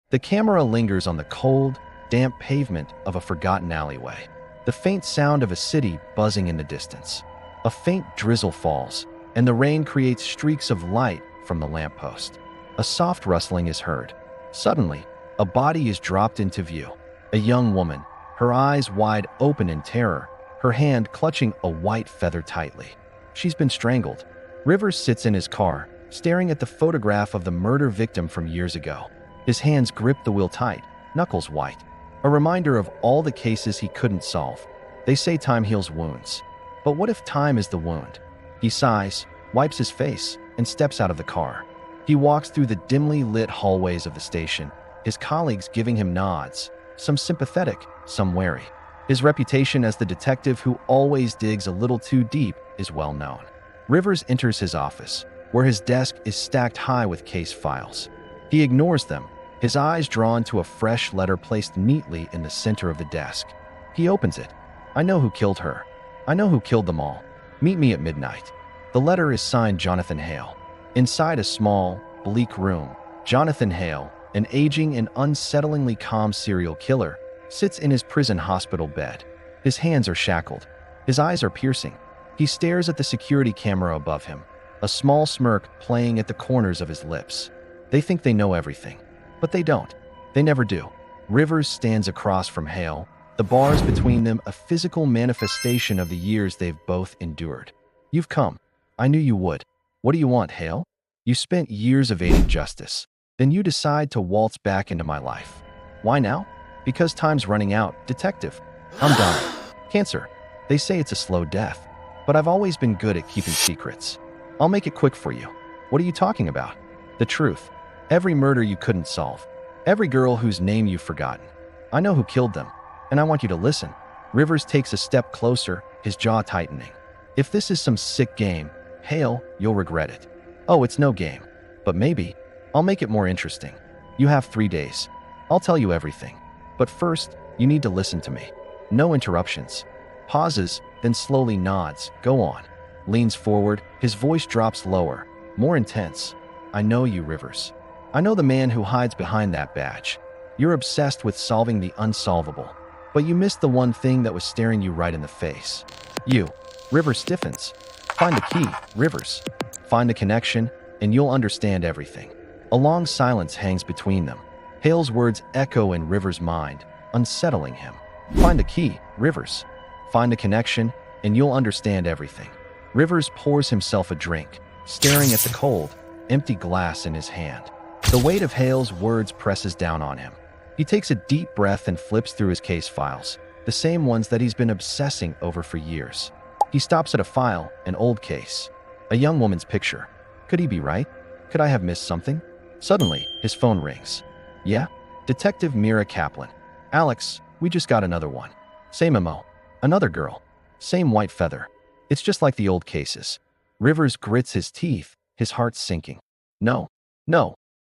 The camera lingers on the cold, damp pavement of a forgotten alleyway. The faint sound of a city buzzing in the distance. A faint drizzle falls, and the rain creates streaks of light from the lamppost. A soft rustling is heard. Suddenly, a body is dropped into view. A young woman, her eyes wide open in terror, her hand clutching a white feather tightly. She's been strangled. Rivers sits in his car, staring at the photograph of the murder victim from years ago. His hands grip the wheel tight, knuckles white. A reminder of all the cases he couldn't solve. They say time heals wounds. But what if time is the wound? He sighs, wipes his face, and steps out of the car. He walks through the dimly lit hallways of the station, his colleagues giving him nods, some sympathetic, some wary. His reputation as the detective who always digs a little too deep is well known. Rivers enters his office, where his desk is stacked high with case files. He ignores them, his eyes drawn to a fresh letter placed neatly in the center of the desk. He opens it. I know who killed her. I know who killed them all. Meet me at midnight. The letter is signed Jonathan Hale. Inside a small, bleak room, Jonathan Hale, an aging and unsettlingly calm serial killer, sits in his prison hospital bed. His hands are shackled. His eyes are piercing. He stares at the security camera above him, a small smirk playing at the corners of his lips. They think they know everything. But they don't. They never do. Rivers stands across from Hale, the bars between them a physical manifestation of the years they've both endured. You've come. I knew you would. What do you want, Hale? You spent years evading justice. Then you decide to waltz back into my life. Why now? Because time's running out, detective. I'm dying. Cancer. They say it's a slow death. But I've always been good at keeping secrets. I'll make it quick for you. What are you talking about? The truth. Every murder you couldn't solve. Every girl whose name you've forgotten. I know who killed them, and I want you to listen. Rivers takes a step closer, his jaw tightening. If this is some sick game, Hale, you'll regret it. Oh, it's no game. But maybe. I'll make it more interesting. You have 3 days. I'll tell you everything. But first, you need to listen to me. No interruptions. Pauses, then slowly nods. Go on. Leans forward, his voice drops lower, more intense. I know you, Rivers. I know the man who hides behind that badge. You're obsessed with solving the unsolvable, but you missed the one thing that was staring you right in the face. You. Rivers stiffens. Find the key, Rivers. Find the connection, and you'll understand everything. A long silence hangs between them. Hale's words echo in Rivers' mind, unsettling him. Find the key, Rivers. Find the connection, and you'll understand everything. Rivers pours himself a drink, staring at the cold, empty glass in his hand. The weight of Hale's words presses down on him. He takes a deep breath and flips through his case files, the same ones that he's been obsessing over for years. He stops at a file, an old case. A young woman's picture. Could he be right? Could I have missed something? Suddenly, his phone rings. Yeah? Detective Mira Kaplan. Alex, we just got another one. Same MO. Another girl. Same white feather. It's just like the old cases. Rivers grits his teeth, his heart sinking. No.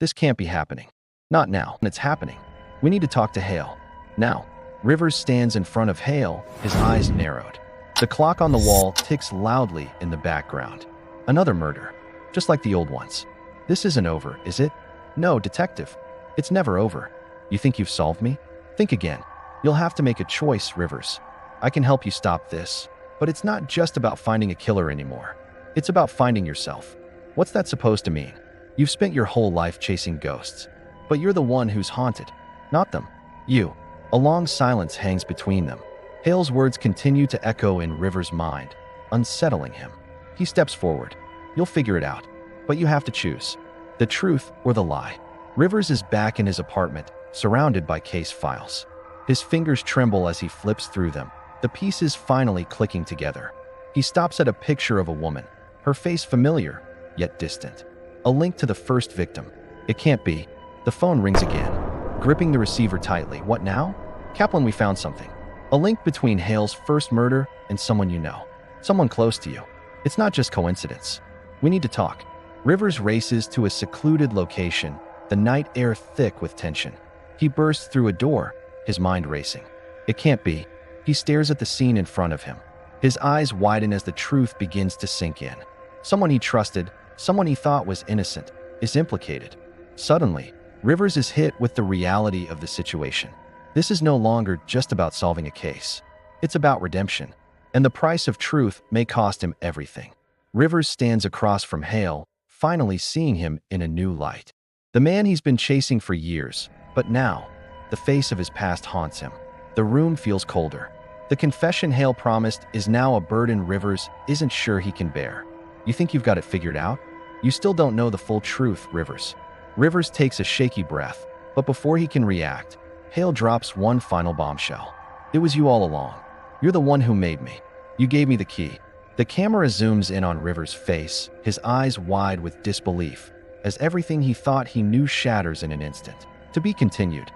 This can't be happening. Not now. It's happening. We need to talk to Hale. Now. Rivers stands in front of Hale, his eyes narrowed. The clock on the wall ticks loudly in the background. Another murder. Just like the old ones. This isn't over, is it? No, detective. It's never over. You think you've solved me? Think again. You'll have to make a choice, Rivers. I can help you stop this, but it's not just about finding a killer anymore. It's about finding yourself. What's that supposed to mean? You've spent your whole life chasing ghosts, but you're the one who's haunted, not them. You. A long silence hangs between them. Hale's words continue to echo in Rivers' mind, unsettling him. He steps forward. You'll figure it out, but you have to choose. The truth or the lie. Rivers is back in his apartment, surrounded by case files. His fingers tremble as he flips through them, the pieces finally clicking together. He stops at a picture of a woman, her face familiar, yet distant. A link to the first victim. It can't be. The phone rings again, gripping the receiver tightly. What now? Kaplan, we found something. A link between Hale's first murder and someone you know. Someone close to you. It's not just coincidence. We need to talk. Rivers races to a secluded location, the night air thick with tension. He bursts through a door, his mind racing. It can't be. He stares at the scene in front of him. His eyes widen as the truth begins to sink in. Someone he trusted, someone he thought was innocent, is implicated. Suddenly, Rivers is hit with the reality of the situation. This is no longer just about solving a case. It's about redemption, and the price of truth may cost him everything. Rivers stands across from Hale, finally seeing him in a new light. The man he's been chasing for years, but now, the face of his past haunts him. The room feels colder. The confession Hale promised is now a burden Rivers isn't sure he can bear. You think you've got it figured out? You still don't know the full truth, Rivers. Rivers takes a shaky breath, but before he can react, Hale drops one final bombshell. It was you all along. You're the one who made me. You gave me the key. The camera zooms in on Rivers' face, his eyes wide with disbelief, as everything he thought he knew shatters in an instant. To be continued.